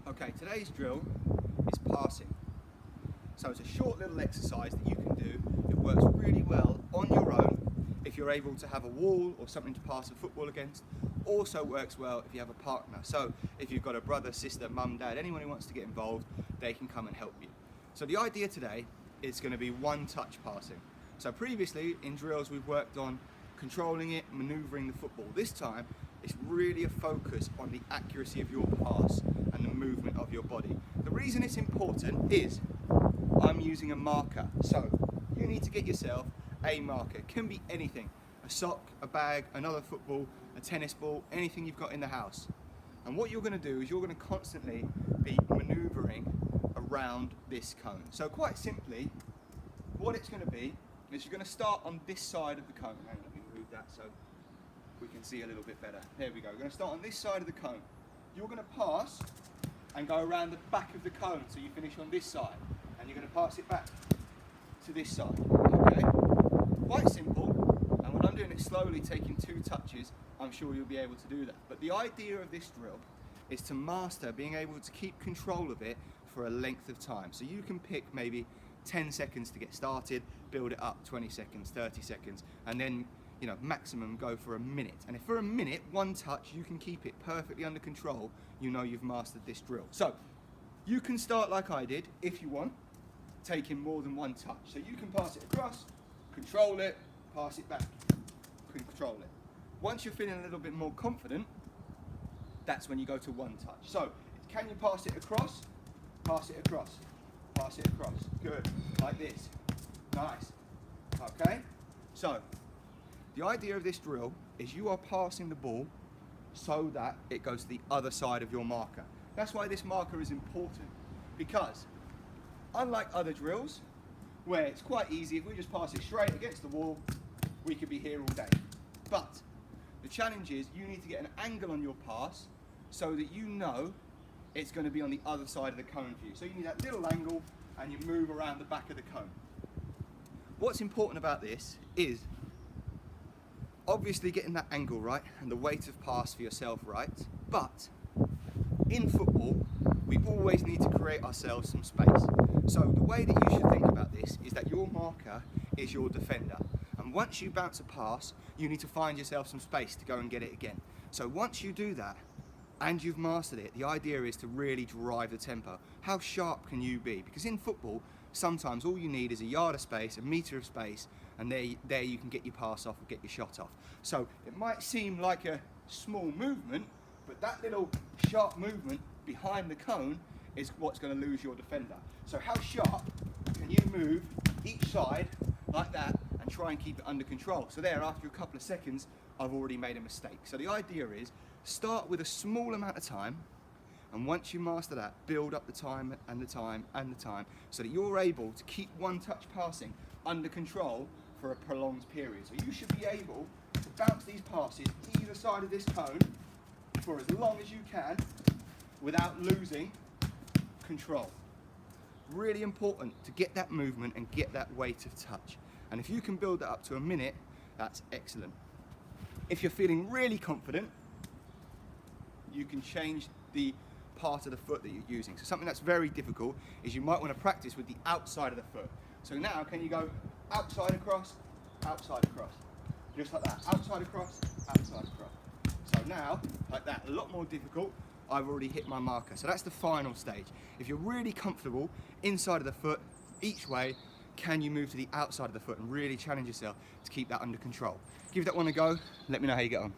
Okay, today's drill is passing. So it's a short little exercise that you can do. It works really well on your own if you're able to have a wall or something to pass a football against. Also works well if you have a partner. So if you've got a brother, sister, mum, dad, anyone who wants to get involved, they can come and help you. So the idea today is going to be one touch passing. So previously in drills we've worked on controlling it, manoeuvring the football. This time it's really a focus on the accuracy of your pass and the movement of your body. The reason it's important is I'm using a marker. So you need to get yourself a marker. It can be anything. A sock, a bag, another football, a tennis ball, anything you've got in the house. And what you're going to do is you're going to constantly be manoeuvring around this cone. So quite simply, what it's going to be is you're going to start on this side of the cone. Hang on, let me move that so we can see a little bit better. There we go. We're going to start on this side of the cone. You're going to pass and go around the back of the cone so you finish on this side. And you're going to pass it back to this side. Okay? Quite simple. And when I'm doing it slowly, taking 2 touches, I'm sure you'll be able to do that. But the idea of this drill is to master being able to keep control of it for a length of time. So you can pick maybe 10 seconds to get started, build it up 20 seconds, 30 seconds, and then maximum go for a minute. And if for a minute, one touch, you can keep it perfectly under control, you know you've mastered this drill. So you can start like I did if you want, taking more than one touch. So you can pass it across, control it, pass it back, control it. Once you're feeling a little bit more confident, that's when you go to one touch. So can you pass it across? Pass it across. Pass it across. Good. Like this. Nice. Okay? So the idea of this drill is you are passing the ball so that it goes to the other side of your marker. That's why this marker is important, because unlike other drills where it's quite easy, if we just pass it straight against the wall, we could be here all day. But the challenge is you need to get an angle on your pass so that you know it's going to be on the other side of the cone for you. So you need that little angle and you move around the back of the cone. What's important about this is obviously getting that angle right and the weight of pass for yourself right, but in football we always need to create ourselves some space. So the way that you should think about this is that your marker is your defender, and once you bounce a pass you need to find yourself some space to go and get it again. So once you do that and you've mastered it, the idea is to really drive the tempo. How sharp can you be? Because in football sometimes all you need is a yard of space, a metre of space, and there you can get your pass off or get your shot off. So it might seem like a small movement, but that little sharp movement behind the cone is what's going to lose your defender. So how sharp can you move each side like that and try and keep it under control? So there, after a couple of seconds, I've already made a mistake. So the idea is start with a small amount of time, and once you master that, build up the time and the time and the time so that you're able to keep one touch passing under control for a prolonged period. So you should be able to bounce these passes either side of this cone for as long as you can without losing control. Really important to get that movement and get that weight of touch. And if you can build that up to a minute, that's excellent. If you're feeling really confident, you can change the part of the foot that you're using. So something that's very difficult is you might want to practice with the outside of the foot. So now can you go outside across, just like that, outside across, outside across. So now, like that, a lot more difficult, I've already hit my marker. So that's the final stage. If you're really comfortable inside of the foot, each way, can you move to the outside of the foot and really challenge yourself to keep that under control? Give that one a go, let me know how you get on.